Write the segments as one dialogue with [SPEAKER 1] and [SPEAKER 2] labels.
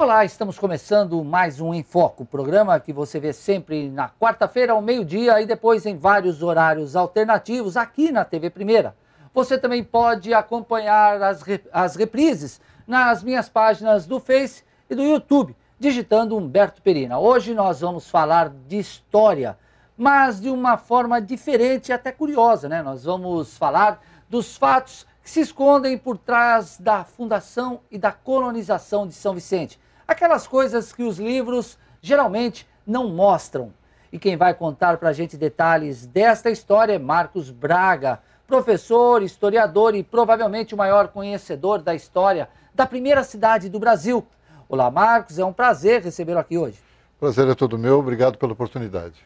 [SPEAKER 1] Olá, estamos começando mais um Em Foco, programa que você vê sempre na quarta-feira ao meio-dia e depois em vários horários alternativos aqui na TV Primeira. Você também pode acompanhar as reprises nas minhas páginas do Face e do YouTube, digitando Humberto Perina. Hoje nós vamos falar de história, mas de uma forma diferente e até curiosa, né? Nós vamos falar dos fatos que se escondem por trás da fundação e da colonização de São Vicente. Aquelas coisas que os livros geralmente não mostram. E quem vai contar para a gente detalhes desta história é Marcos Braga, professor, historiador e provavelmente o maior conhecedor da história da primeira cidade do Brasil. Olá, Marcos, é um prazer recebê-lo aqui hoje.
[SPEAKER 2] Prazer é todo meu, obrigado pela oportunidade.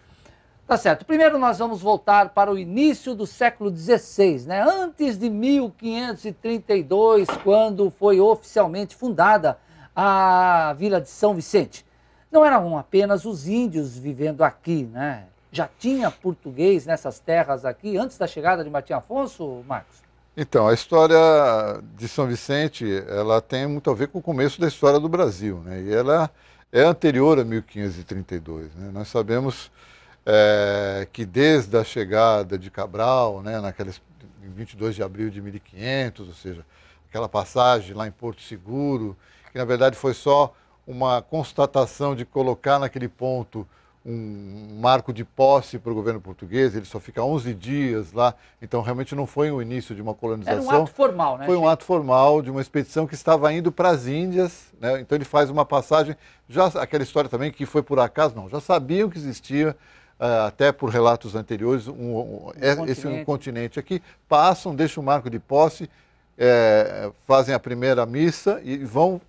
[SPEAKER 1] Tá certo. Primeiro nós vamos voltar para o início do século XVI, né? Antes de 1532, quando foi oficialmente fundada a Vila de São Vicente. Não eram apenas os índios vivendo aqui, né? Já tinha português nessas terras aqui antes da chegada de Martim Afonso, Marcos?
[SPEAKER 2] Então, a história de São Vicente, ela tem muito a ver com o começo da história do Brasil, né? E ela é anterior a 1532, né? Nós sabemos que desde a chegada de Cabral, né, em 22 de abril de 1500, ou seja, aquela passagem lá em Porto Seguro, que na verdade foi só uma constatação de colocar naquele ponto um marco de posse para o governo português, ele só fica 11 dias lá, então realmente não foi o início de uma colonização.
[SPEAKER 1] Era um ato formal, né?
[SPEAKER 2] Foi um ato formal de uma expedição que estava indo para as Índias, né? Então ele faz uma passagem, já aquela história também que foi por acaso, não, já sabiam que existia, até por relatos anteriores, esse continente aqui, passam, deixam o marco de posse, fazem a primeira missa e vão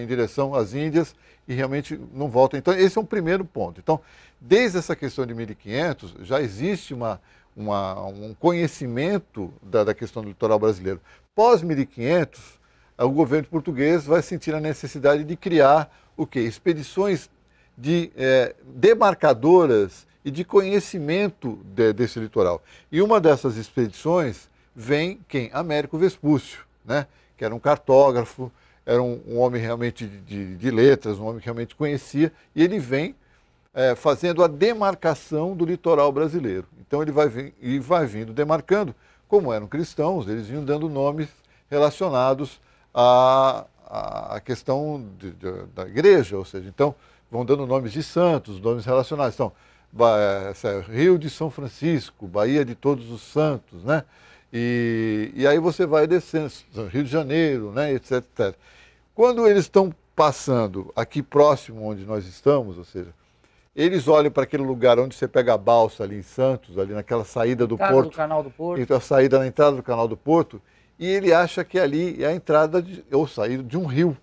[SPEAKER 2] em direção às Índias e realmente não voltam. Então, esse é um primeiro ponto. Então, desde essa questão de 1500, já existe um conhecimento da questão do litoral brasileiro. Pós-1500, o governo português vai sentir a necessidade de criar o quê? Expedições demarcadoras e de conhecimento desse litoral. E uma dessas expedições vem quem? Américo Vespúcio, né? Que era um cartógrafo, era um homem realmente de letras, um homem que realmente conhecia, e ele vem fazendo a demarcação do litoral brasileiro. Então ele vai vindo demarcando, como eram cristãos, eles vinham dando nomes relacionados à questão da igreja, ou seja, então vão dando nomes de santos, nomes relacionados. Então, Rio de São Francisco, Baía de Todos os Santos, né? E aí você vai descendo, Rio de Janeiro, né, etc, etc. Quando eles estão passando aqui próximo onde nós estamos, ou seja, eles olham para aquele lugar onde você pega a balsa ali em Santos, ali naquela saída do porto.
[SPEAKER 1] Do Canal do Porto.
[SPEAKER 2] Então, a saída na entrada do Canal do Porto, e ele acha que ali é a entrada ou saída de um rio.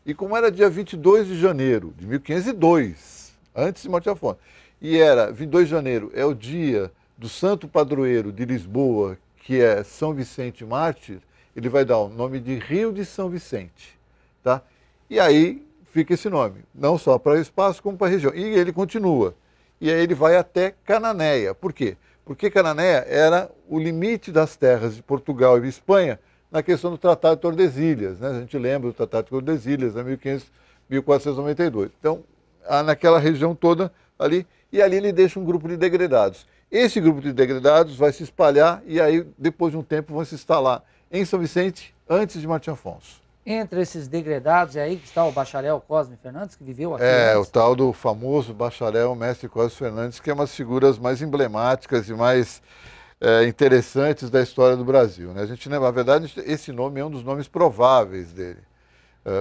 [SPEAKER 2] E como era dia 22 de janeiro de 1502, antes de Martim Afonso, e era 22 de janeiro, é o dia do santo padroeiro de Lisboa, que é São Vicente Mártir, ele vai dar o nome de Rio de São Vicente, tá? E aí fica esse nome, não só para o espaço, como para a região. E ele continua. E aí ele vai até Cananéia. Por quê? Porque Cananéia era o limite das terras de Portugal e de Espanha na questão do Tratado de Tordesilhas, né? A gente lembra do Tratado de Tordesilhas, né? 1492. Então, naquela região toda ali, e ali ele deixa um grupo de degredados. Esse grupo de degredados vai se espalhar e aí, depois de um tempo, vão se instalar em São Vicente, antes de Martim Afonso.
[SPEAKER 1] Entre esses degredados, é aí que está o bacharel Cosme Fernandes, que viveu aqui
[SPEAKER 2] antes. O tal do famoso bacharel mestre Cosme Fernandes, que é uma das figuras mais emblemáticas e mais interessantes da história do Brasil, né? A gente lembra, na verdade, esse nome é um dos nomes prováveis dele.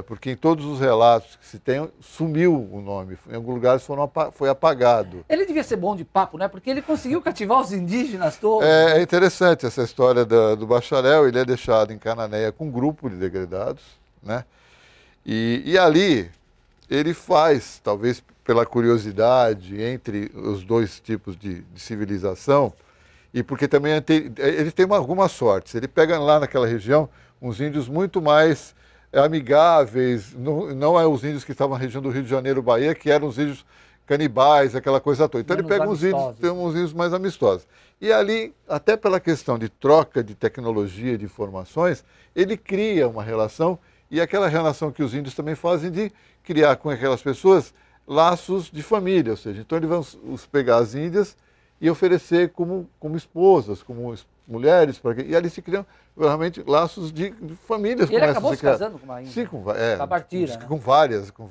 [SPEAKER 2] Porque em todos os relatos que se tem, sumiu o nome, em alguns lugares foi apagado.
[SPEAKER 1] Ele devia ser bom de papo, né? Porque ele conseguiu cativar os indígenas todos.
[SPEAKER 2] É interessante essa história do bacharel, ele é deixado em Cananéia com um grupo de degredados, né? E ali ele faz, talvez pela curiosidade entre os dois tipos de civilização, e porque também ele tem algumas sortes, ele pega lá naquela região uns índios muito mais amigáveis, não é os índios que estavam na região do Rio de Janeiro, Bahia, que eram os índios canibais, aquela coisa toda. Então ele pega uns índios mais amistosos. E ali, até pela questão de troca de tecnologia, de informações, ele cria uma relação e aquela relação que os índios também fazem de criar com aquelas pessoas laços de família, ou seja, então eles vão pegar as índias e oferecer como esposas, como mulheres, e ali se criam realmente laços de famílias.
[SPEAKER 1] E ele acabou se casando com uma índia?
[SPEAKER 2] Sim, com a
[SPEAKER 1] Bartira, né?
[SPEAKER 2] com várias.
[SPEAKER 1] É?
[SPEAKER 2] Com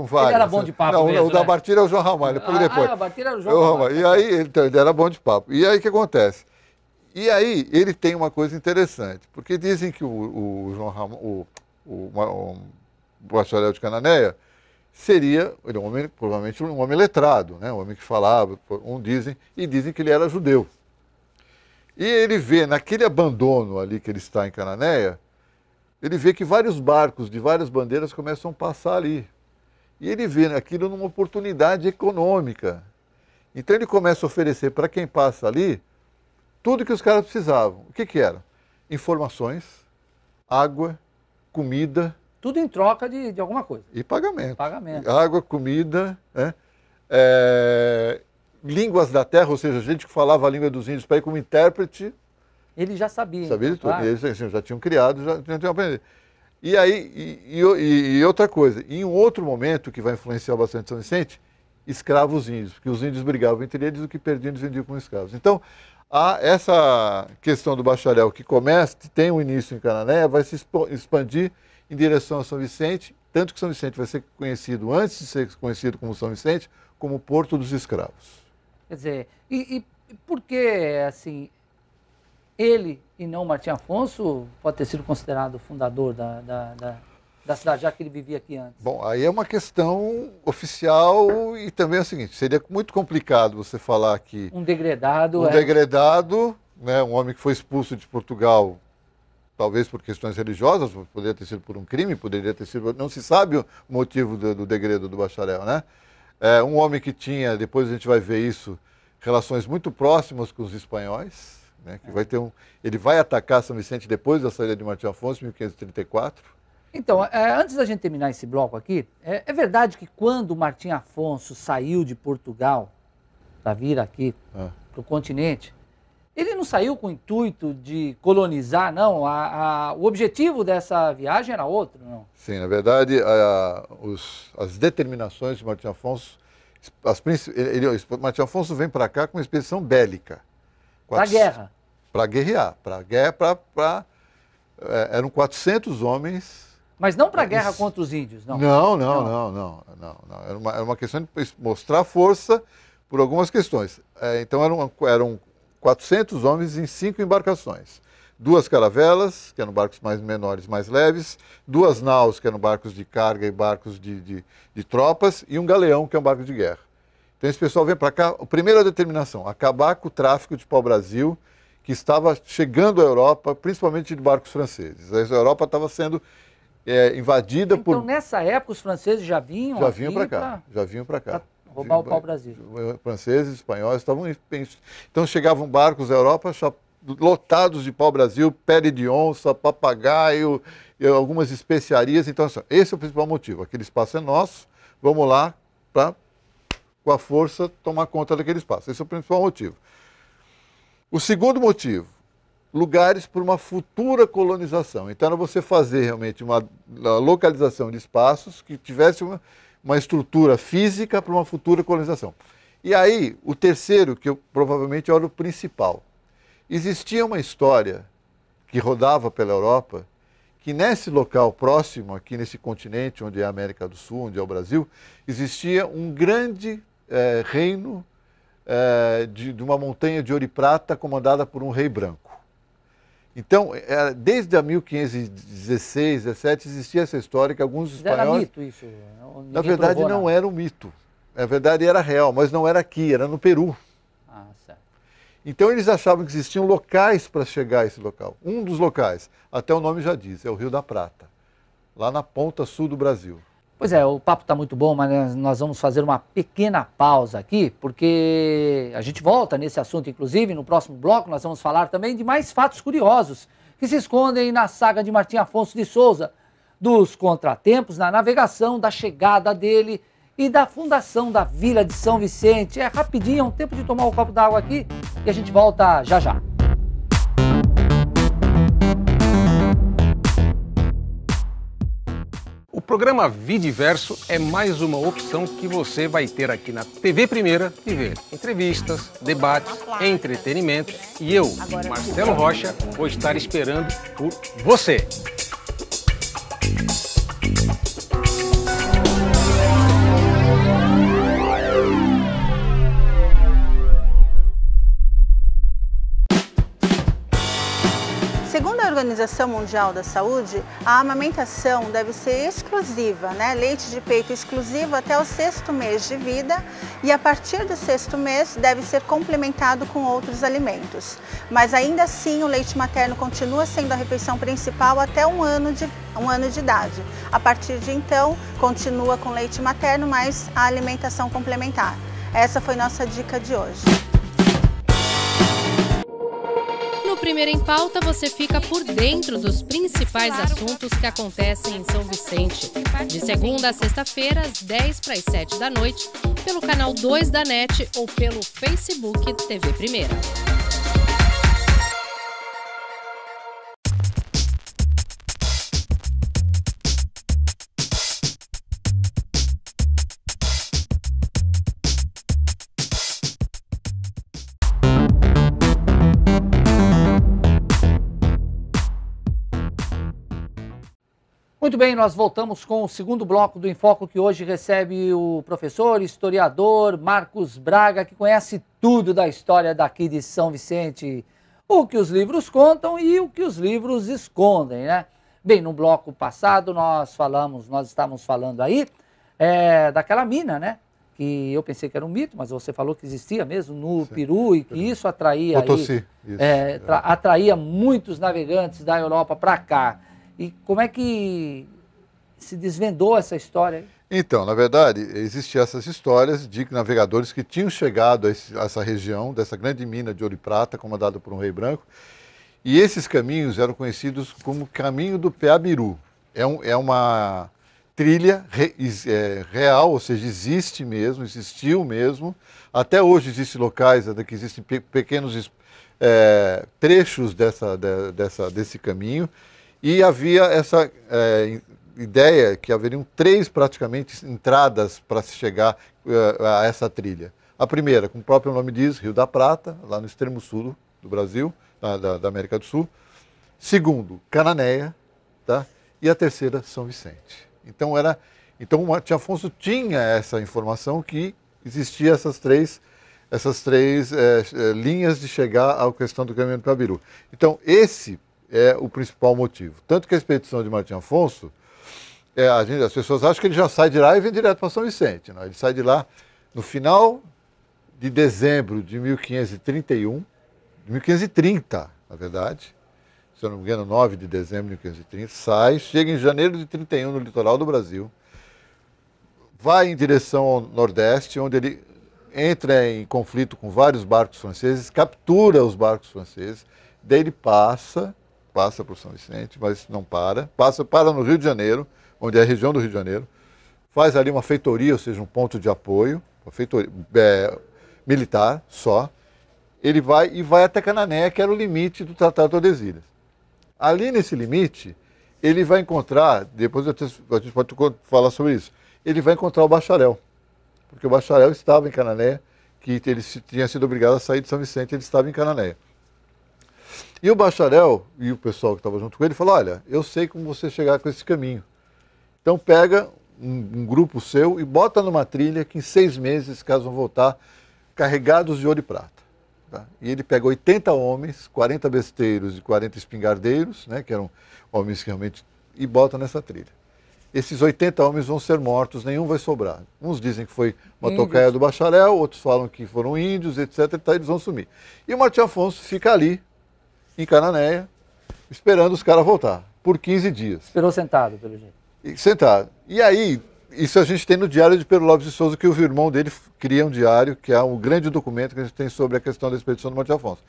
[SPEAKER 2] várias.
[SPEAKER 1] Ele era bom de papo
[SPEAKER 2] não,
[SPEAKER 1] mesmo,
[SPEAKER 2] o da Bartira é o João Ramalho, depois.
[SPEAKER 1] A Bartira era o João Ramalho.
[SPEAKER 2] E aí, ele era bom de papo. E aí, o que acontece? E aí, ele tem uma coisa interessante, porque dizem que o João Ramalho, o bacharel de Cananéia, seria, ele é um homem, provavelmente um homem letrado, né? Um homem que falava, dizem que ele era judeu. E ele vê, naquele abandono ali que ele está em Cananéia, ele vê que vários barcos de várias bandeiras começam a passar ali. E ele vê aquilo numa oportunidade econômica. Então ele começa a oferecer para quem passa ali tudo que os caras precisavam. O que era? Informações, água, comida.
[SPEAKER 1] Tudo em troca de alguma coisa.
[SPEAKER 2] E pagamento.
[SPEAKER 1] Pagamento.
[SPEAKER 2] Água, comida, né? Línguas da terra, ou seja, gente que falava a língua dos índios para ir como intérprete.
[SPEAKER 1] Ele já sabia.
[SPEAKER 2] Sabia de tudo.
[SPEAKER 1] Claro.
[SPEAKER 2] Eles assim, já tinham criado, já tinham aprendido. E aí, e outra coisa, em um outro momento que vai influenciar bastante São Vicente, escravos índios, porque os índios brigavam entre eles, o que perdiam eles vendiam como escravos. Então, essa questão do bacharel que tem um início em Cananéia, vai se expandir em direção a São Vicente, tanto que São Vicente vai ser conhecido, antes de ser conhecido como São Vicente, como Porto dos Escravos.
[SPEAKER 1] Quer dizer, e por que, assim, ele e não Martim Afonso pode ter sido considerado o fundador da cidade, já que ele vivia aqui antes?
[SPEAKER 2] Bom, aí é uma questão oficial e também é o seguinte, seria muito complicado você falar que...
[SPEAKER 1] Um degredado.
[SPEAKER 2] Degredado, né, um homem que foi expulso de Portugal, talvez por questões religiosas, poderia ter sido por um crime, poderia ter sido... Não se sabe o motivo do degredo do bacharel, né? Um homem que tinha, depois a gente vai ver isso, relações muito próximas com os espanhóis, né, que ele vai atacar São Vicente depois da saída de Martim Afonso, em 1534.
[SPEAKER 1] Então, antes da gente terminar esse bloco aqui, é verdade que quando Martim Afonso saiu de Portugal para vir aqui para o continente, ele não saiu com o intuito de colonizar, não? O objetivo dessa viagem era outro, não?
[SPEAKER 2] Sim, na verdade, as determinações de Martim Afonso, Martim Afonso vem para cá com uma expedição bélica.
[SPEAKER 1] Para a guerra.
[SPEAKER 2] Para guerrear, eram 400 homens.
[SPEAKER 1] Mas não para a guerra contra os índios, não?
[SPEAKER 2] Não. Era uma questão de mostrar força por algumas questões. Então eram 400 homens em 5 embarcações. 2 caravelas, que eram barcos mais menores, mais leves, 2 naus, que eram barcos de carga e barcos de tropas, e um galeão, que é um barco de guerra. Então esse pessoal vem para cá, a primeira determinação, acabar com o tráfico de pau-brasil, que estava chegando à Europa, principalmente de barcos franceses. A Europa estava sendo invadida por...
[SPEAKER 1] Então nessa época os franceses já vinham
[SPEAKER 2] para cá. Já vinham para cá.
[SPEAKER 1] Roubar o pau-brasil.
[SPEAKER 2] Franceses, espanhóis, estavam... Então chegavam barcos da Europa lotados de pau-brasil, pele de onça, papagaio, algumas especiarias. Então, esse é o principal motivo. Aquele espaço é nosso, vamos lá para, com a força, tomar conta daquele espaço. Esse é o principal motivo. O segundo motivo, lugares para uma futura colonização. Então, era você fazer realmente uma localização de espaços que tivesse uma estrutura física para uma futura colonização. E aí, o terceiro, que provavelmente era o principal. Existia uma história que rodava pela Europa, que nesse local próximo, aqui nesse continente, onde é a América do Sul, onde é o Brasil, existia um grande reino de uma montanha de ouro e prata comandada por um rei branco. Então, desde a 1516, 17, existia essa história que alguns espanhóis...
[SPEAKER 1] Era mito isso?
[SPEAKER 2] Na verdade, não era um mito. Na verdade, era real, mas não era aqui, era no Peru.
[SPEAKER 1] Ah, certo.
[SPEAKER 2] Então, eles achavam que existiam locais para chegar a esse local. Um dos locais, até o nome já diz, é o Rio da Prata, lá na ponta sul do Brasil.
[SPEAKER 1] Pois é, o papo está muito bom, mas nós vamos fazer uma pequena pausa aqui, porque a gente volta nesse assunto, inclusive, no próximo bloco nós vamos falar também de mais fatos curiosos que se escondem na saga de Martim Afonso de Souza, dos contratempos na navegação, da chegada dele e da fundação da Vila de São Vicente. É rapidinho, é um tempo de tomar um copo d'água aqui e a gente volta já já.
[SPEAKER 3] programa Vidiverso é mais uma opção que você vai ter aqui na TV Primeira de ver entrevistas, debates, entretenimento e eu, Marcelo Rocha, vou estar esperando por você.
[SPEAKER 4] Segundo a Organização Mundial da Saúde, a amamentação deve ser exclusiva, né? Leite de peito exclusivo até o 6º mês de vida e a partir do 6º mês deve ser complementado com outros alimentos. Mas ainda assim o leite materno continua sendo a refeição principal até um ano de idade. A partir de então, continua com leite materno, mas a alimentação complementar. Essa foi nossa dica de hoje.
[SPEAKER 5] No Primeiro em Pauta, você fica por dentro dos principais assuntos que acontecem em São Vicente. De segunda a sexta-feira, às 10 para as 7 da noite, pelo canal 2 da NET ou pelo Facebook TV Primeira.
[SPEAKER 1] Muito bem, nós voltamos com o segundo bloco do Enfoco, que hoje recebe o professor, historiador Marcos Braga, que conhece tudo da história daqui de São Vicente, o que os livros contam e o que os livros escondem, né? Bem, no bloco passado nós estávamos falando aí daquela mina, né? Que eu pensei que era um mito, mas você falou que existia mesmo no Peru e que isso atraía, atraía muitos navegantes da Europa para cá. E como é que se desvendou essa história aí?
[SPEAKER 2] Então, na verdade, existiam essas histórias de navegadores que tinham chegado a essa região, dessa grande mina de ouro e prata, comandada por um rei branco, e esses caminhos eram conhecidos como Caminho do Peabiru. É uma trilha real, ou seja, existiu mesmo. Até hoje existem locais onde que existem pequenos trechos desse caminho. E havia essa ideia que haveriam 3 praticamente entradas para se chegar a essa trilha. A primeira, como o próprio nome diz, Rio da Prata, lá no extremo sul do Brasil, da América do Sul. Segundo, Cananéia, tá? E a terceira, São Vicente. Então o Martim Afonso tinha essa informação que existia essas três linhas de chegar à questão do Caminho do Peabiru. Então esse é o principal motivo. Tanto que a expedição de Martim Afonso, as pessoas acham que ele já sai de lá e vem direto para São Vicente. Não? Ele sai de lá no final de dezembro de 1530, na verdade, se eu não me engano, 9 de dezembro de 1530, sai, chega em janeiro de 31 no litoral do Brasil, vai em direção ao Nordeste, onde ele entra em conflito com vários barcos franceses, captura os barcos franceses, daí ele passa por São Vicente, mas não para no Rio de Janeiro, onde é a região do Rio de Janeiro, faz ali uma feitoria, ou seja, um ponto de apoio, uma feitoria militar só. Ele vai até Cananéia, que era o limite do Tratado de Tordesilhas. Ali nesse limite, ele vai encontrar, depois a gente pode falar sobre isso, ele vai encontrar o bacharel, porque o bacharel estava em Cananéia, que ele tinha sido obrigado a sair de São Vicente, ele estava em Cananéia. E o bacharel e o pessoal que estava junto com ele falou, olha, eu sei como você chegar com esse caminho. Então pega um grupo seu e bota numa trilha que em 6 meses esses caras vão voltar carregados de ouro e prata. Tá? E ele pega 80 homens, 40 besteiros e 40 espingardeiros, né, que eram homens que realmente, e bota nessa trilha. Esses 80 homens vão ser mortos, nenhum vai sobrar. Uns dizem que foi uma tocaia do bacharel, outros falam que foram índios, etc. Então eles vão sumir. E o Martim Afonso fica ali, em Cananéia, esperando os caras voltar, por 15 dias.
[SPEAKER 1] Esperou sentado, pelo jeito.
[SPEAKER 2] Sentado. E aí, isso a gente tem no diário de Pero Lopes de Souza, que o irmão dele cria um diário, que é um grande documento que a gente tem sobre a questão da expedição do Martim Afonso.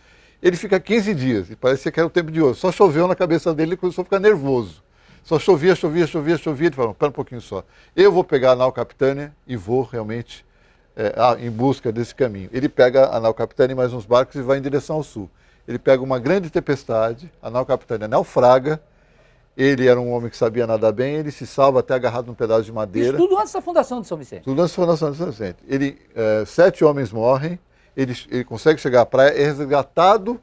[SPEAKER 2] Ele fica 15 dias, e parecia que era o tempo de ouro. Só choveu na cabeça dele, ele começou a ficar nervoso. Só chovia. Ele falou, espera um pouquinho só. Eu vou pegar a nau Capitânia e vou realmente em busca desse caminho. Ele pega a nau Capitânia e mais uns barcos e vai em direção ao sul. Ele pega uma grande tempestade, a nau Capitânia naufraga, Ele era um homem que sabia nadar bem, ele se salva até agarrado num pedaço de madeira.
[SPEAKER 1] Isso tudo antes da fundação de São Vicente.
[SPEAKER 2] Tudo antes da fundação de São Vicente. 7 homens morrem, ele consegue chegar à praia, é resgatado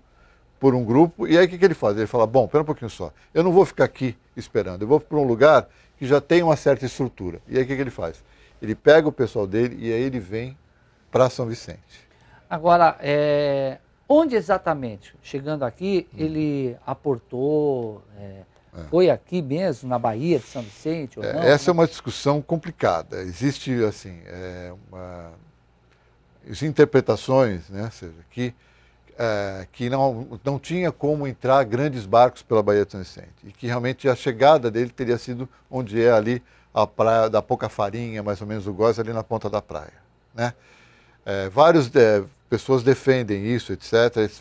[SPEAKER 2] por um grupo, e aí o que ele faz? Ele fala, bom, pera um pouquinho só, eu não vou ficar aqui esperando, eu vou para um lugar que já tem uma certa estrutura. E aí o que ele faz? Ele pega o pessoal dele e aí ele vem para São Vicente.
[SPEAKER 1] Agora, onde exatamente? Chegando aqui, ele aportou, foi aqui mesmo, na Baía de São Vicente? Ou não?
[SPEAKER 2] Essa é uma discussão complicada. Existe, assim, interpretações, né, ou seja, que não tinha como entrar grandes barcos pela Baía de São Vicente. E que realmente a chegada dele teria sido onde é ali a praia da Pouca Farinha, mais ou menos o Góis, ali na ponta da praia, né? Várias pessoas defendem isso, etc.,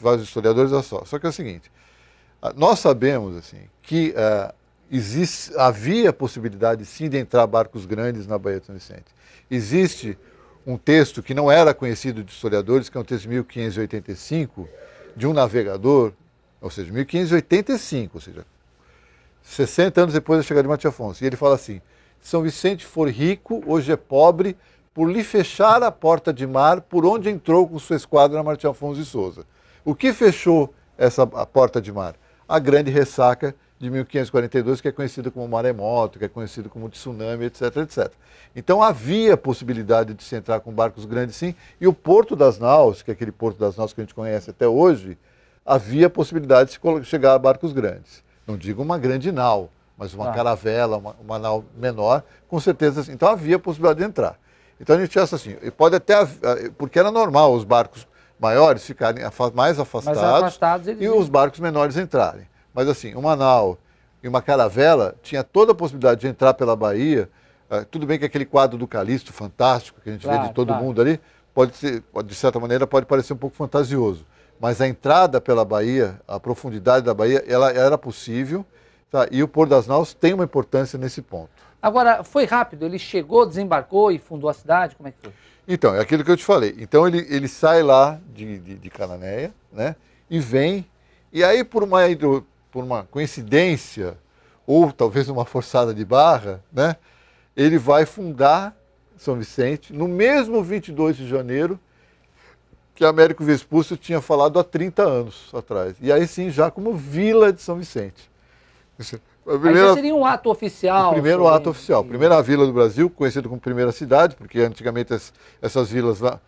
[SPEAKER 2] vários historiadores, olha só. Só que é o seguinte, nós sabemos assim, que havia possibilidade sim de entrar barcos grandes na Baía de São Vicente. Existe um texto que não era conhecido de historiadores, que é um texto de 1585, de um navegador, ou seja, 1585, ou seja, 60 anos depois da chegada de Martim Afonso. E ele fala assim, São Vicente for rico, hoje é pobre, por lhe fechar a porta de mar por onde entrou com sua esquadra Martim Afonso de Souza. O que fechou a porta de mar? A grande ressaca de 1542, que é conhecida como maremoto, que é conhecido como tsunami, etc, etc. Então havia possibilidade de se entrar com barcos grandes sim, e o Porto das Naus, que é aquele Porto das Naus que a gente conhece até hoje, havia possibilidade de chegar a barcos grandes. Não digo uma grande nau, mas uma caravela, uma nau menor, com certeza. Então havia possibilidade de entrar. Então a gente acha assim, pode até, porque era normal os barcos maiores ficarem mais afastados e os barcos menores entrarem. Mas assim, uma nau e uma caravela tinha toda a possibilidade de entrar pela Baía. Tudo bem que aquele quadro do Calixto fantástico que a gente vê de todo mundo ali, pode ser, de certa maneira pode parecer um pouco fantasioso. Mas a entrada pela Baía, a profundidade da Baía, ela era possível, tá? E o Porto das Naus tem uma importância nesse ponto.
[SPEAKER 1] Agora, foi rápido? Ele chegou, desembarcou e fundou a cidade? Como é que foi?
[SPEAKER 2] Então, é aquilo que eu te falei. Então ele sai lá de Cananéia, né? E vem, e aí por uma coincidência, ou talvez uma forçada de barra, né? Ele vai fundar São Vicente no mesmo 22 de janeiro que Américo Vespúcio tinha falado há 30 anos atrás. E aí sim, já como Vila de São Vicente.
[SPEAKER 1] Aí seria um ato oficial.
[SPEAKER 2] O primeiro ato oficial. Primeira vila do Brasil, conhecida como primeira cidade, porque antigamente essas vilas lá,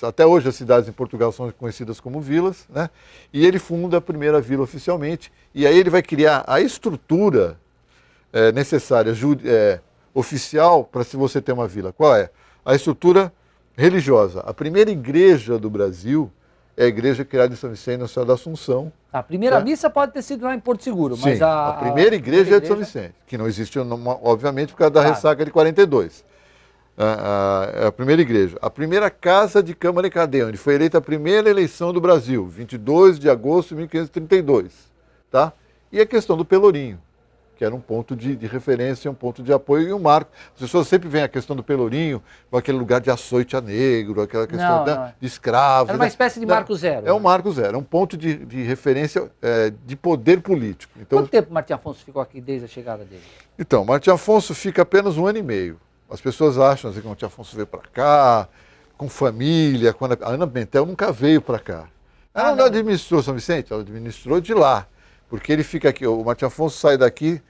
[SPEAKER 2] até hoje as cidades em Portugal são conhecidas como vilas, né? E ele funda a primeira vila oficialmente, e aí ele vai criar a estrutura necessária, oficial, para se você ter uma vila. Qual é? A estrutura religiosa. A primeira igreja do Brasil é a igreja criada em São Vicente, na Senhora da Assunção.
[SPEAKER 1] A primeira missa pode ter sido lá em Porto Seguro, mas
[SPEAKER 2] sim, a primeira igreja é de São Vicente, que não existe, obviamente, por causa da ressaca de 42. A primeira igreja. A primeira casa de Câmara e Cadeia, onde foi eleita a primeira eleição do Brasil, 22 de agosto de 1532. Tá? E a questão do Pelourinho, que era um ponto de referência, um ponto de apoio e um marco. As pessoas sempre veem a questão do Pelourinho, com aquele lugar de açoite a negro, aquela questão de escravos.
[SPEAKER 1] Era uma espécie de marco zero.
[SPEAKER 2] É um marco zero, é um ponto de referência de poder político. Então,
[SPEAKER 1] quanto tempo Martim Afonso ficou aqui desde a chegada dele?
[SPEAKER 2] Então, Martim Afonso fica apenas 1 ano e meio. As pessoas acham assim, que Martim Afonso veio para cá, com família. Quando a Ana Pimentel nunca veio para cá. Ela não administrou São Vicente, ela administrou de lá. Porque ele fica aqui, o Martim Afonso sai daqui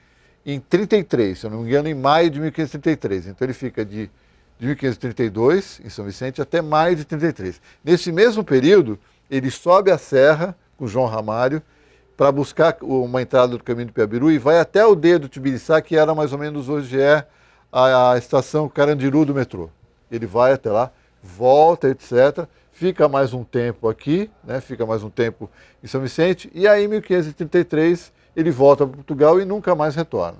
[SPEAKER 2] em 33, se eu não me engano, em maio de 1533. Então ele fica de 1532, em São Vicente, até maio de 33. Nesse mesmo período, ele sobe a serra com João Ramário para buscar uma entrada do caminho do Piabiru e vai até a aldeia do Tibiriçá, que era mais ou menos hoje a estação Carandiru do metrô. Ele vai até lá, volta, etc., fica mais um tempo aqui, né, fica mais um tempo em São Vicente, e aí em 1533 ele volta para Portugal e nunca mais retorna.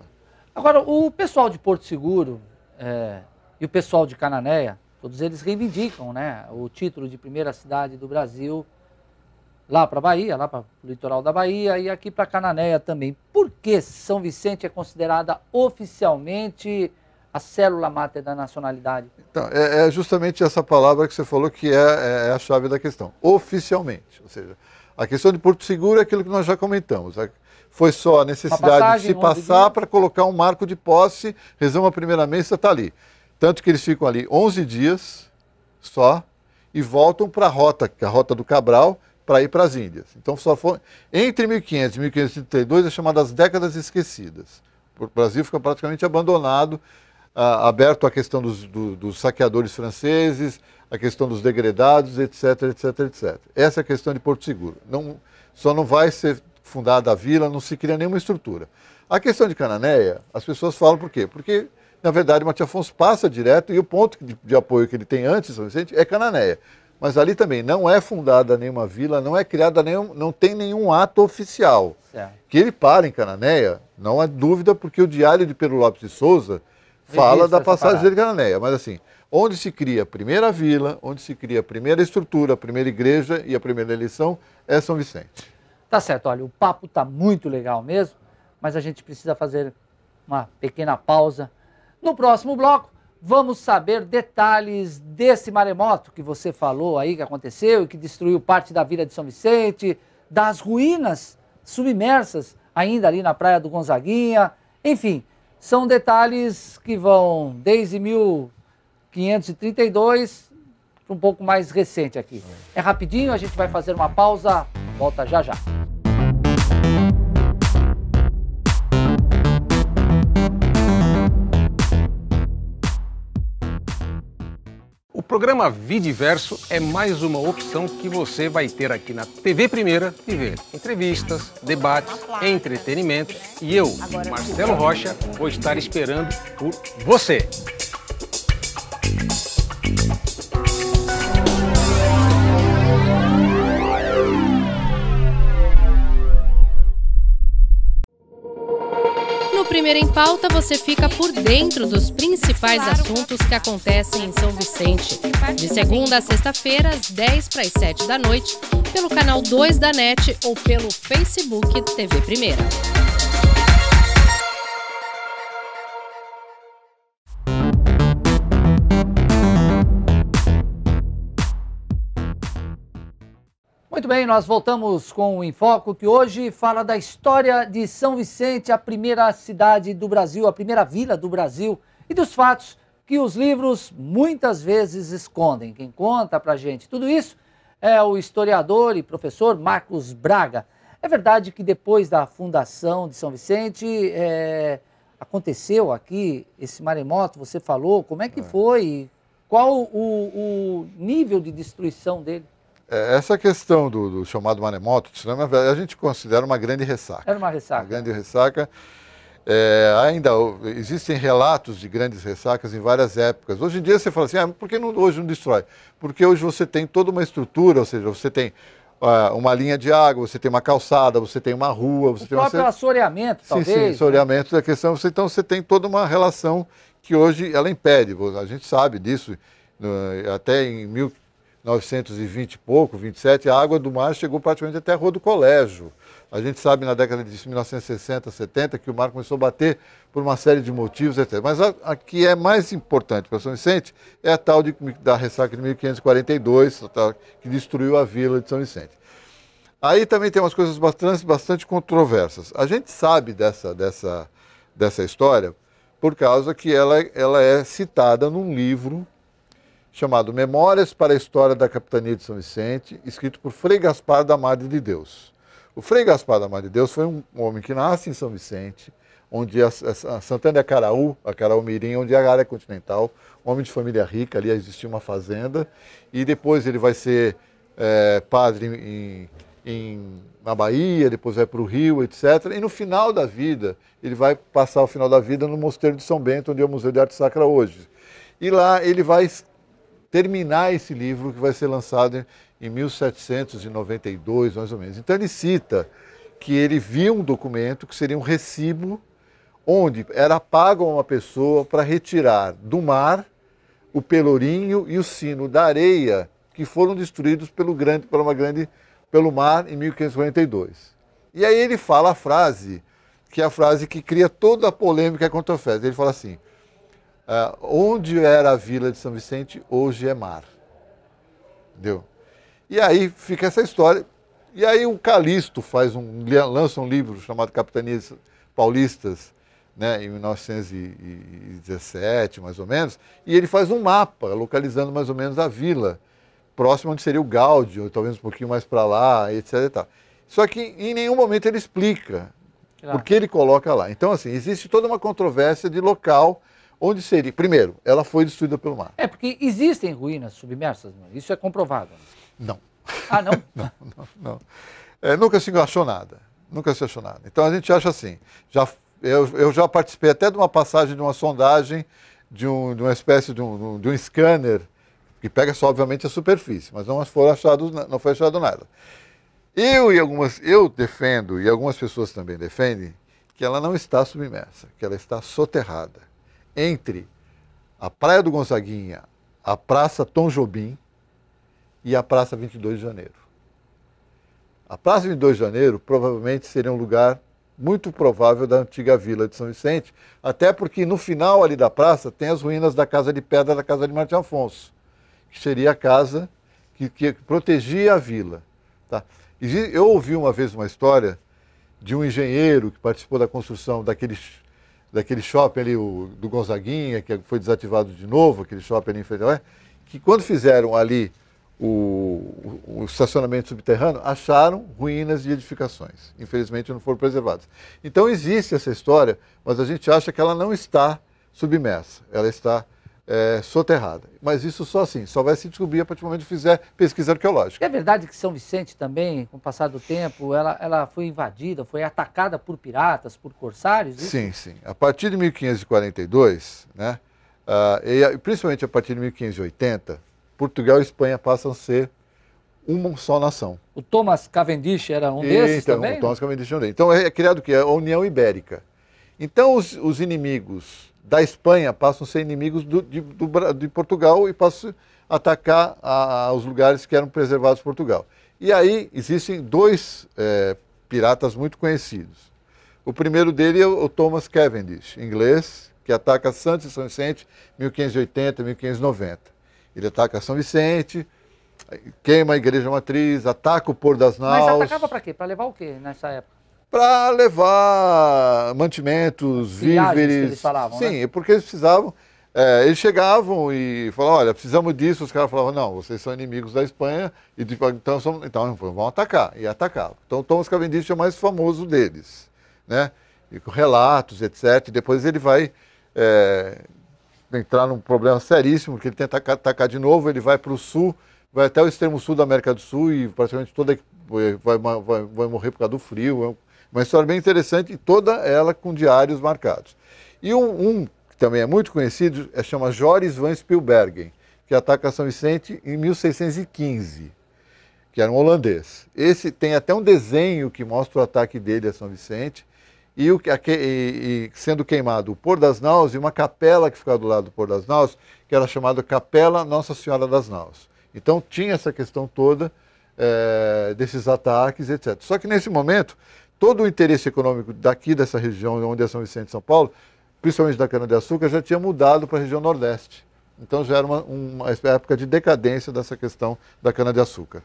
[SPEAKER 1] Agora, o pessoal de Porto Seguro e o pessoal de Cananéia, todos eles reivindicam, né, o título de primeira cidade do Brasil lá para a Bahia, lá para o litoral da Bahia e aqui para Cananéia também. Por que São Vicente é considerada oficialmente a célula máter da nacionalidade?
[SPEAKER 2] Então, é justamente essa palavra que você falou que é a chave da questão. Oficialmente. Ou seja, a questão de Porto Seguro é aquilo que nós já comentamos. foi só a necessidade de se passar para colocar um marco de posse, rezamos a primeira missa, está ali. Tanto que eles ficam ali 11 dias só e voltam para a rota, que é a rota do Cabral, para ir para as Índias. Então, só foi entre 1500 e 1532 é chamada as décadas esquecidas. O Brasil fica praticamente abandonado, aberto à questão dos saqueadores franceses, a questão dos degredados, etc, etc, etc. Essa é a questão de Porto Seguro. Só não vai ser fundada a vila, não se cria nenhuma estrutura. A questão de Cananéia, as pessoas falam por quê? Porque, na verdade, Matias Afonso passa direto e o ponto de apoio que ele tem antes de São Vicente é Cananéia. Mas ali também não é fundada nenhuma vila, não é criada não tem nenhum ato oficial. Certo. Que ele para em Cananéia, não há dúvida, porque o diário de Pedro Lopes de Souza fala da passagem dele em Cananéia. Mas assim, onde se cria a primeira vila, onde se cria a primeira estrutura, a primeira igreja e a primeira eleição é São Vicente.
[SPEAKER 1] Tá certo, olha, o papo tá muito legal mesmo, mas a gente precisa fazer uma pequena pausa. No próximo bloco, vamos saber detalhes desse maremoto que você falou aí, que aconteceu e que destruiu parte da vila de São Vicente, das ruínas submersas ainda ali na Praia do Gonzaguinha. Enfim, são detalhes que vão desde 1532 para um pouco mais recente aqui. É rapidinho, a gente vai fazer uma pausa, volta já já.
[SPEAKER 3] O programa Vidiverso é mais uma opção que você vai ter aqui na TV Primeira e ver entrevistas, debates, entretenimento e eu, Marcelo Rocha, vou estar esperando por você.
[SPEAKER 5] No Primeiro em Pauta, você fica por dentro dos principais assuntos que acontecem em São Vicente. De segunda a sexta-feira, às 10 para as 7 da noite, pelo canal 2 da NET ou pelo Facebook TV Primeira.
[SPEAKER 1] Muito bem, nós voltamos com o Enfoco, que hoje fala da história de São Vicente, a primeira cidade do Brasil, a primeira vila do Brasil, e dos fatos que os livros muitas vezes escondem. Quem conta pra gente tudo isso é o historiador e professor Marcos Braga. É verdade que depois da fundação de São Vicente, aconteceu aqui esse maremoto, você falou, como é que foi? Qual o nível de destruição dele?
[SPEAKER 2] Essa questão do chamado maremoto, a gente considera uma grande ressaca.
[SPEAKER 1] Era uma ressaca.
[SPEAKER 2] Uma grande ressaca. Ainda existem relatos de grandes ressacas em várias épocas. Hoje em dia você fala assim, por que hoje não destrói? Porque hoje você tem toda uma estrutura, ou seja, você tem uma linha de água, você tem uma calçada, você tem uma rua. Você tem
[SPEAKER 1] próprio assoreamento, talvez.
[SPEAKER 2] Sim, assoreamento da questão. Então você tem toda uma relação que hoje ela impede. A gente sabe disso, até em 1920 e pouco, 27, a água do mar chegou praticamente até a Rua do Colégio. A gente sabe na década de 1960, 70, que o mar começou a bater por uma série de motivos, etc. Mas a que é mais importante para São Vicente é a tal da ressaca de 1542, que destruiu a vila de São Vicente. Aí também tem umas coisas bastante controversas. A gente sabe dessa história por causa que ela é citada num livro chamado Memórias para a História da Capitania de São Vicente, escrito por Frei Gaspar da Madre de Deus. O Frei Gaspar da Madre de Deus foi um homem que nasce em São Vicente, onde a Santana é a Caraú Mirim, onde é a área continental, um homem de família rica, ali existia uma fazenda, e depois ele vai ser padre na Bahia, depois vai para o Rio, etc. E no final da vida, ele vai passar o final da vida no Mosteiro de São Bento, onde é o Museu de Arte Sacra hoje. E lá ele vai terminar esse livro que vai ser lançado em 1792, mais ou menos. Então ele cita que ele viu um documento que seria um recibo onde era pago a uma pessoa para retirar do mar o pelourinho e o sino da areia que foram destruídos pelo mar em 1542. E aí ele fala a frase, que é a frase que cria toda a polêmica contra a fé. Ele fala assim: onde era a vila de São Vicente, hoje é mar. Entendeu? E aí fica essa história. E aí o Calixto lança um livro chamado Capitanias Paulistas, né, em 1917, mais ou menos, e ele faz um mapa, localizando mais ou menos a vila, próximo onde seria o Gáudio, ou talvez um pouquinho mais para lá, etc. E tal. Só que em nenhum momento ele explica por que ele coloca lá. Então, assim, existe toda uma controvérsia de local onde seria. Primeiro, ela foi destruída pelo mar.
[SPEAKER 1] É, porque existem ruínas submersas, isso é comprovado.
[SPEAKER 2] Não.
[SPEAKER 1] Ah, não?
[SPEAKER 2] Não. Nunca se achou nada. Nunca se achou nada. Então a gente acha assim. Eu já participei até de uma passagem de uma sondagem, de uma espécie de um scanner, que pega só, obviamente, a superfície, mas não foi achado nada. Eu defendo, e algumas pessoas também defendem, que ela não está submersa, que ela está soterrada. Entre a Praia do Gonzaguinha, a Praça Tom Jobim e a Praça 22 de Janeiro. A Praça 22 de Janeiro provavelmente seria um lugar muito provável da antiga Vila de São Vicente, até porque no final ali da praça tem as ruínas da Casa de Pedra da Casa de Martim Afonso, que seria a casa que protegia a vila. Tá? Eu ouvi uma vez uma história de um engenheiro que participou da construção daquele shopping ali, do Gonzaguinha, que foi desativado de novo, aquele shopping ali em frente, que quando fizeram ali o estacionamento subterrâneo, acharam ruínas de edificações. Infelizmente não foram preservadas. Então existe essa história, mas a gente acha que ela não está submersa, ela está soterrada. Mas isso só vai se descobrir a partir do momento que fizer pesquisa arqueológica.
[SPEAKER 1] É verdade que São Vicente também, com o passar do tempo, ela foi invadida, foi atacada por piratas, por corsários? Isso?
[SPEAKER 2] Sim, sim. A partir de 1542, né, e principalmente a partir de 1580, Portugal e Espanha passam a ser uma só nação.
[SPEAKER 1] O Thomas Cavendish era um desses também?
[SPEAKER 2] O Thomas Cavendish é um desses. Então é criado o quê? A União Ibérica. Então os inimigos da Espanha passam a ser inimigos de Portugal e passam a atacar os lugares que eram preservados por Portugal. E aí existem dois piratas muito conhecidos. O primeiro dele é o Thomas Cavendish, inglês, que ataca Santos e São Vicente em 1580, 1590. Ele ataca São Vicente, queima a igreja matriz, ataca o Pôr das Naus.
[SPEAKER 1] Mas atacava para quê? Para levar o quê nessa época?
[SPEAKER 2] Para levar mantimentos, víveres.
[SPEAKER 1] Que eles falavam,
[SPEAKER 2] sim,
[SPEAKER 1] né?
[SPEAKER 2] Porque eles precisavam. Eles chegavam e falavam, olha, precisamos disso. Os caras falavam, não, vocês são inimigos da Espanha, então vão atacar. E atacavam. Então Thomas Cavendish é o mais famoso deles, né? E com relatos, etc. E depois ele vai entrar num problema seríssimo, que ele tenta atacar de novo, ele vai para o sul, vai até o extremo sul da América do Sul e praticamente toda vai morrer por causa do frio. Uma história bem interessante e toda ela com diários marcados. E um que também é muito conhecido, chama Joris van Spilbergen, que ataca São Vicente em 1615, que era um holandês. Esse tem até um desenho que mostra o ataque dele a São Vicente, e sendo queimado o Pôr das Naus e uma capela que ficava do lado do Pôr das Naus, que era chamada Capela Nossa Senhora das Naus. Então tinha essa questão toda desses ataques, etc. Só que nesse momento, todo o interesse econômico dessa região, onde é São Vicente e São Paulo, principalmente da cana-de-açúcar, já tinha mudado para a região Nordeste. Então já era uma época de decadência dessa questão da cana-de-açúcar.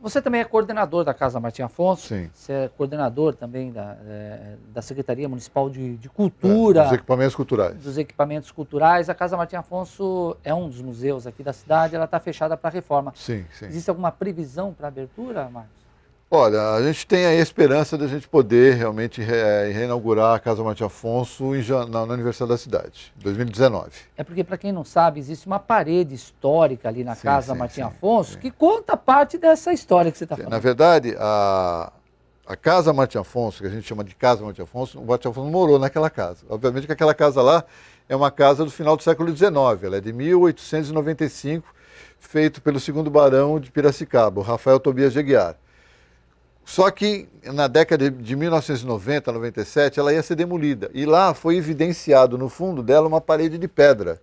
[SPEAKER 1] Você também é coordenador da Casa Martim Afonso.
[SPEAKER 2] Sim.
[SPEAKER 1] Você é coordenador também da Secretaria Municipal de Cultura.
[SPEAKER 2] Dos equipamentos culturais.
[SPEAKER 1] Dos equipamentos culturais. A Casa Martim Afonso é um dos museus aqui da cidade, ela está fechada para reforma.
[SPEAKER 2] Sim, sim.
[SPEAKER 1] Existe alguma previsão para abertura, Marcos?
[SPEAKER 2] Olha, a gente tem aí a esperança de a gente poder realmente reinaugurar a Casa Martim Afonso na Universidade da Cidade, em 2019.
[SPEAKER 1] É porque, para quem não sabe, existe uma parede histórica ali na Casa Martim Afonso que conta parte dessa história que você está falando.
[SPEAKER 2] Na verdade, a Casa Martim Afonso, que a gente chama de Casa Martim Afonso, o Martim Afonso não morou naquela casa. Obviamente que aquela casa lá é uma casa do final do século XIX, ela é de 1895, feito pelo segundo barão de Piracicaba, o Rafael Tobias de Aguiar. Só que na década de 1990, 97, ela ia ser demolida. E lá foi evidenciado no fundo dela uma parede de pedra,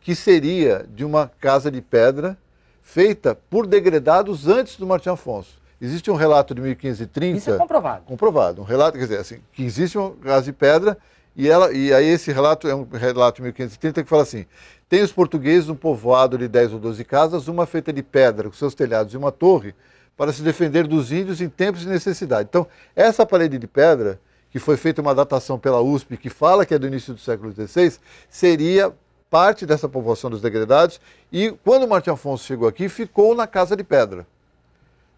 [SPEAKER 2] que seria de uma casa de pedra feita por degredados antes do Martim Afonso. Existe um relato de 1530...
[SPEAKER 1] Isso é comprovado.
[SPEAKER 2] Comprovado. Um relato, quer dizer, assim, que existe uma casa de pedra e aí esse relato é um relato de 1530 que fala assim: tem os portugueses um povoado de 10 ou 12 casas, uma feita de pedra com seus telhados e uma torre, para se defender dos índios em tempos de necessidade. Então, essa parede de pedra, que foi feita uma datação pela USP, que fala que é do início do século XVI, seria parte dessa povoação dos degredados, e quando Martim Afonso chegou aqui, ficou na Casa de Pedra.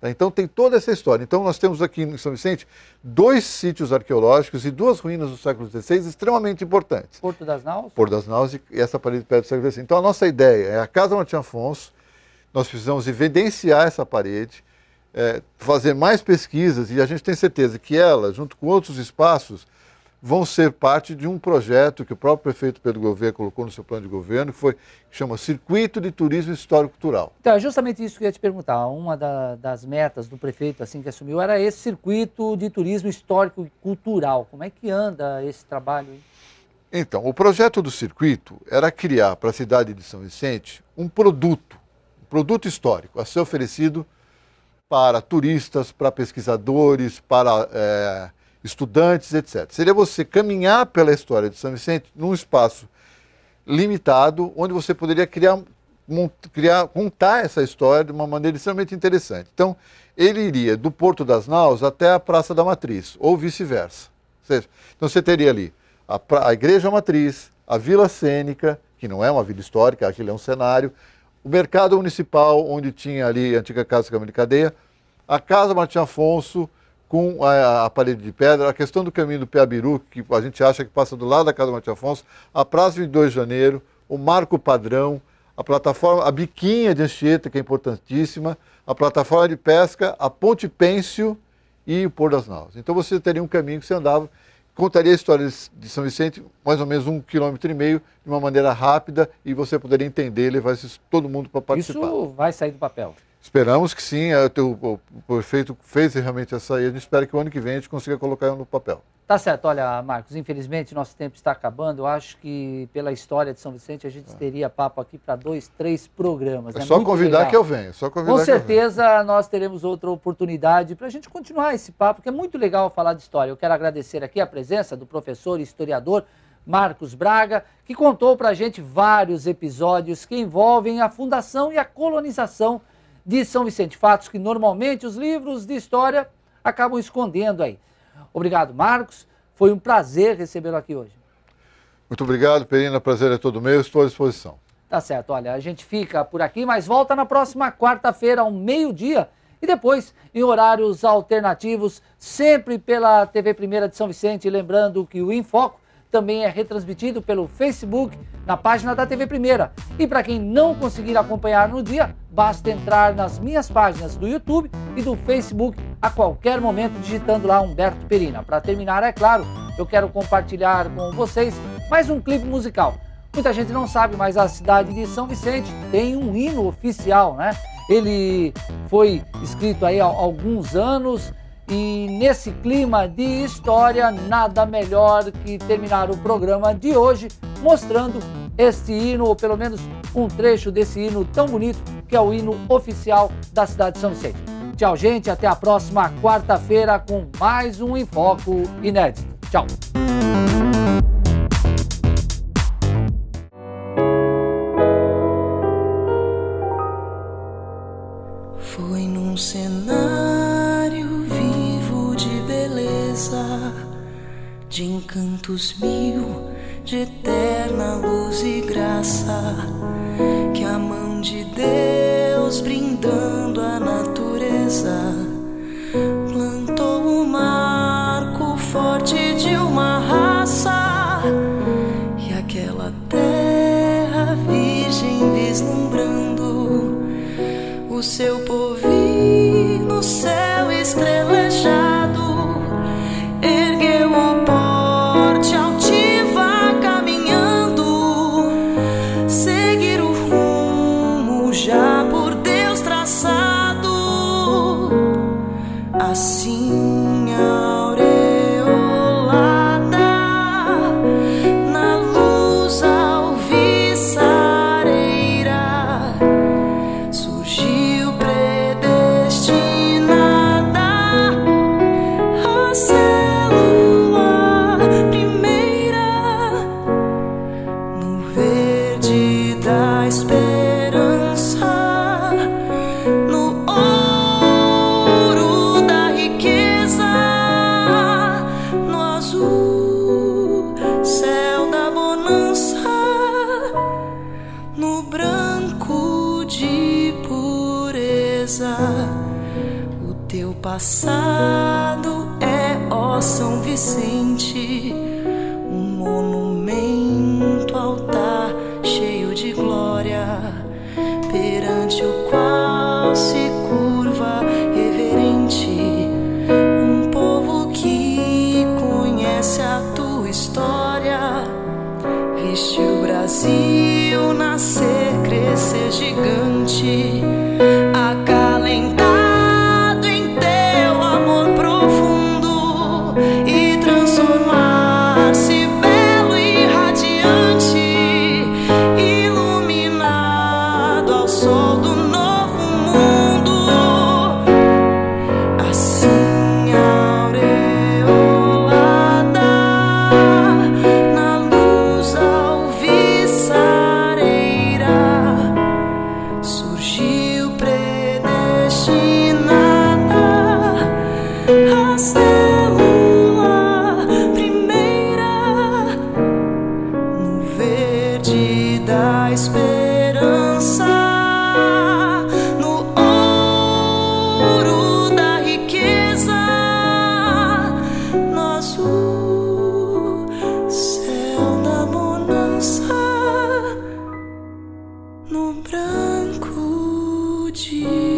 [SPEAKER 2] Então tem toda essa história. Então nós temos aqui em São Vicente 2 sítios arqueológicos e 2 ruínas do século XVI extremamente importantes.
[SPEAKER 1] Porto das Naus?
[SPEAKER 2] Porto das Naus e essa parede de pedra do século XVI. Então a nossa ideia é a Casa Martim Afonso, nós precisamos evidenciar essa parede, fazer mais pesquisas, e a gente tem certeza que ela, junto com outros espaços, vão ser parte de um projeto que o próprio prefeito Pedro Gouveia colocou no seu plano de governo, que chama Circuito de Turismo Histórico-Cultural.
[SPEAKER 1] Então, é justamente isso que eu ia te perguntar. Uma das metas do prefeito, assim que assumiu, era esse circuito de turismo histórico e cultural. Como é que anda esse trabalho aí?
[SPEAKER 2] Então, o projeto do circuito era criar para a cidade de São Vicente um produto histórico a ser oferecido para turistas, para pesquisadores, para estudantes, etc. Seria você caminhar pela história de São Vicente num espaço limitado, onde você poderia contar essa história de uma maneira extremamente interessante. Então, ele iria do Porto das Naus até a Praça da Matriz, ou vice-versa. Então, você teria ali a Igreja Matriz, a Vila Cênica, que não é uma vila histórica, aquilo é um cenário, o Mercado Municipal, onde tinha ali a antiga Casa de Câmara de Cadeia, a Casa Martim Afonso, com a parede de pedra, a questão do caminho do Piabiru, que a gente acha que passa do lado da Casa Martim Afonso, a Praça 22 de Janeiro, o Marco Padrão, a plataforma, a Biquinha de Anchieta, que é importantíssima, a plataforma de pesca, a Ponte Pêncio e o Porto das Naus. Então você teria um caminho que você andava, contaria a história de São Vicente, mais ou menos 1,5 km, de uma maneira rápida, e você poderia entender e levar todo mundo para participar.
[SPEAKER 1] Isso vai sair do papel?
[SPEAKER 2] Esperamos que sim, o prefeito fez realmente essa aí, a gente espera que o ano que vem a gente consiga colocar ela no papel.
[SPEAKER 1] Tá certo, olha, Marcos, infelizmente nosso tempo está acabando. Eu acho que pela história de São Vicente a gente teria papo aqui para 2, 3 programas.
[SPEAKER 2] É só convidar legal. Que eu venho, só convidar.
[SPEAKER 1] Com certeza nós teremos outra oportunidade para a gente continuar esse papo, que é muito legal falar de história. Eu quero agradecer aqui a presença do professor e historiador Marcos Braga, que contou para a gente vários episódios que envolvem a fundação e a colonização de São Vicente, fatos que normalmente os livros de história acabam escondendo aí. Obrigado, Marcos. Foi um prazer recebê-lo aqui hoje.
[SPEAKER 2] Muito obrigado, Perina. Prazer é todo meu. Estou à disposição.
[SPEAKER 1] Tá certo. Olha, a gente fica por aqui, mas volta na próxima quarta-feira, ao meio-dia, e depois em horários alternativos, sempre pela TV Primeira de São Vicente. Lembrando que o Em Foco também é retransmitido pelo Facebook, na página da TV Primeira. E para quem não conseguir acompanhar no dia, basta entrar nas minhas páginas do YouTube e do Facebook a qualquer momento, digitando lá Humberto Perina. Para terminar, é claro, eu quero compartilhar com vocês mais um clipe musical. Muita gente não sabe, mas a cidade de São Vicente tem um hino oficial, né? Ele foi escrito aí há alguns anos. E nesse clima de história, nada melhor que terminar o programa de hoje mostrando este hino, ou pelo menos um trecho desse hino tão bonito, que é o hino oficial da cidade de São Vicente. Tchau, gente, até a próxima quarta-feira com mais um Em Foco inédito. Tchau!
[SPEAKER 6] Foi num cenário de encantos mil, de eterna luz e graça, que a mão de Deus, brindando a natureza, plantou o marco forte de uma raça, e aquela terra virgem vislumbrando o seu porvir no céu estrelejado. Ergueu o porte altiva caminhando, seguir o rumo já por Deus traçado. Assim aureolada na luz alvissareira, surgiu predestinada a célula primeira no verde da esperança, no riqueza. O teu passado é, ó São Vicente, um monumento, altar cheio de glória, perante o qual se curva reverente um povo que conhece a tua história. Viste o Brasil nascer, crescer gigante, acalentado em teu amor profundo, e transformar-se belo e radiante, iluminado ao sol do novo mundo. Assim aureolada na luz alvissareira, surgiu predestinada a célula primeira, no verde da esperança, no ouro da riqueza, no azul céu da bonança, no branco dia.